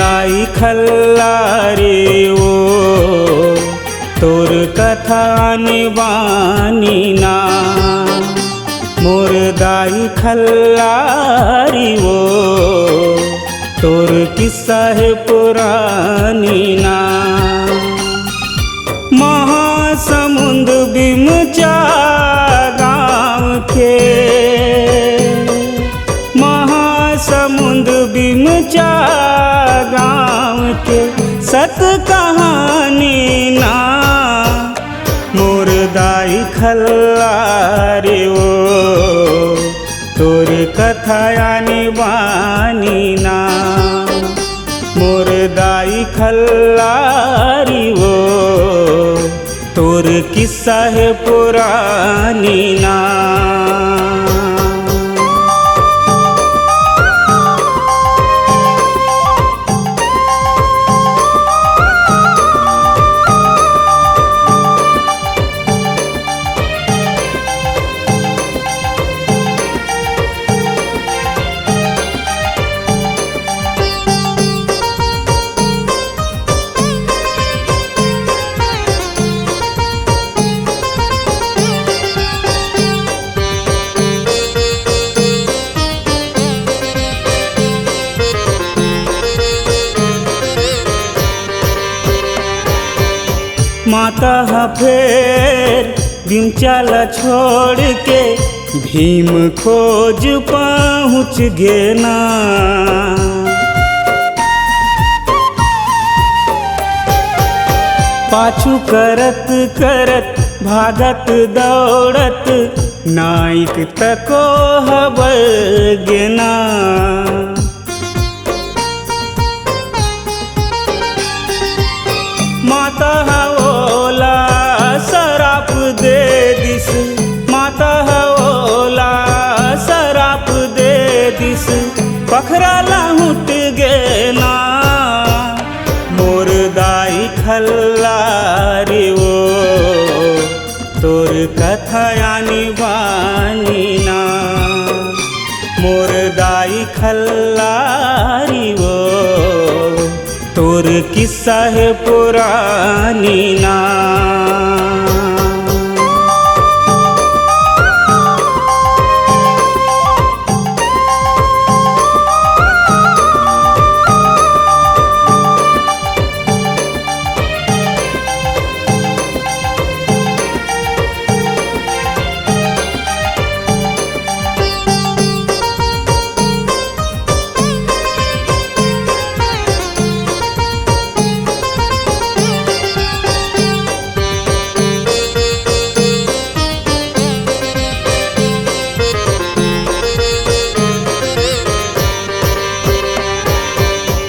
दाई खल्लारे ओ तोर कथा निबानी ना। मोर दाई खल्लारी ओ तोर किस्सा है पुरानी ना। महासमुंद बिमचा गाँव के, महासमुंद बिमचा गाँव के सत कहानी ना। मोर दाई खल्लारे ओ तोर कथा निबानी ना। मोर दाई खल्लारी ओ तोर किस्सा है पुरानी ना। माता फेर भीमचाल छोड़ के भीम खोज पहुँच गे ना। पाछू करत करत भागत दौड़त नाइक तको हबर गे ना। माता ओला सराप दे दिस, माता ओला सराप दे दिस पखरा लाहुट गे ना। मोर दाई खल्लारे ओ तोर कथा निबानी ना। मोर दाई खल्लारी ओ तोर किस्सा है पुरानी ना।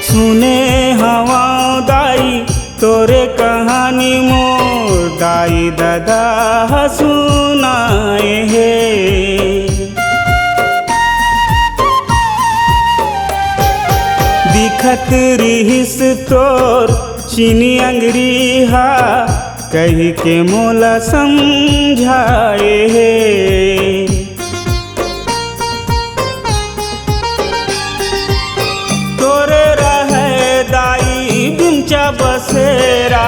सुने हवा दाई तोरे कहानी मोर दाई दादा सुनाए हे। दिखत रिहिस तोर चीनी अंगरी हा कही के मोला समझाए हे। बसेरा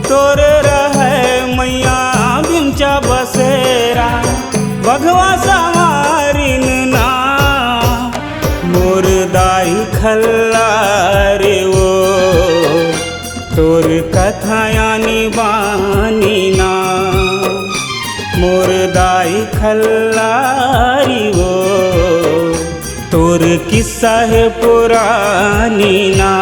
तोरे रहे मैया भीमचा बसेरा बघवा सवारिन ना। मोर दाई खल्लारे ओ तोर कथा निबानी ना। मोर दाई खल्लारी ओ तोर किस्सा है पुरानी ना।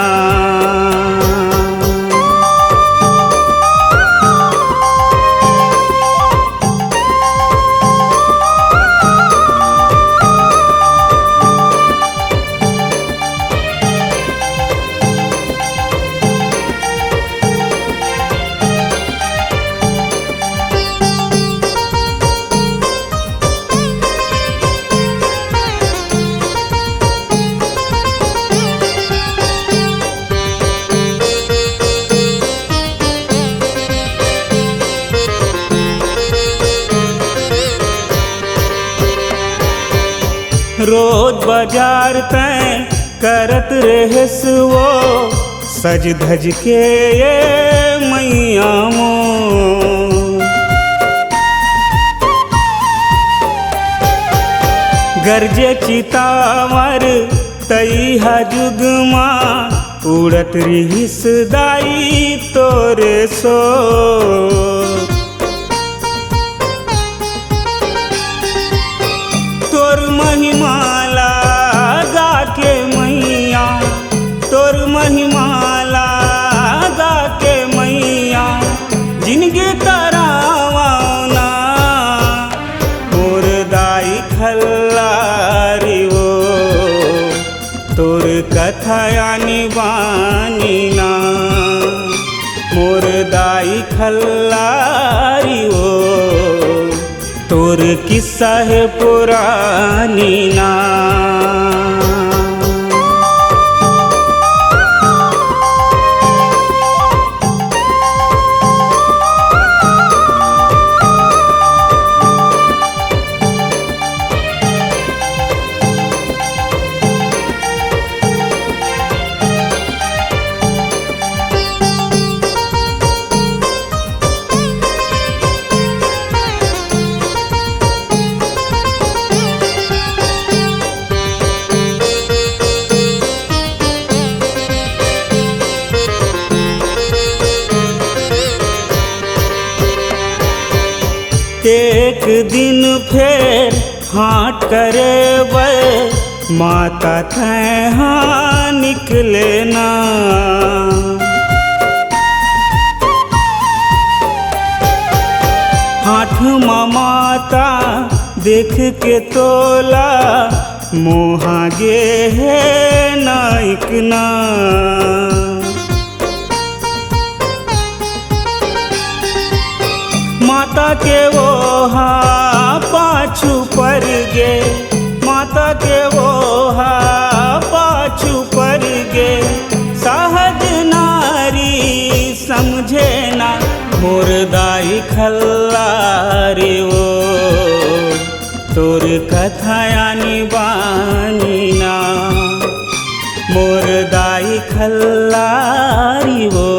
रोज बाजार तैं करत रहेस वो सज धज के ये मैया मोर। गरजे चितावर तैहा जुगमा उड़त रिहिस दाई तोरे सो। तोर महिमाला गा के मैया, तोर महिमाला गा के मैया जिनके तरावाना मोर दाई खल्लारी वो। तोर कथयानी बानी ना मोर दाई खल्लारी वो। तोर किस्सा है पुरानी ना। एक दिन फेर हाट करे बै माता थैहा निकले ना। हाट माता देख के तोला मोहा गे है नाइक ना। माता के वो पाछू पर गे, माता के वो पाछू पर गे। सहज नारी समझे ना मोर दाई खल्लारी वो। तोर कथयानी बानी ना मोर दाई खल्लारी वो।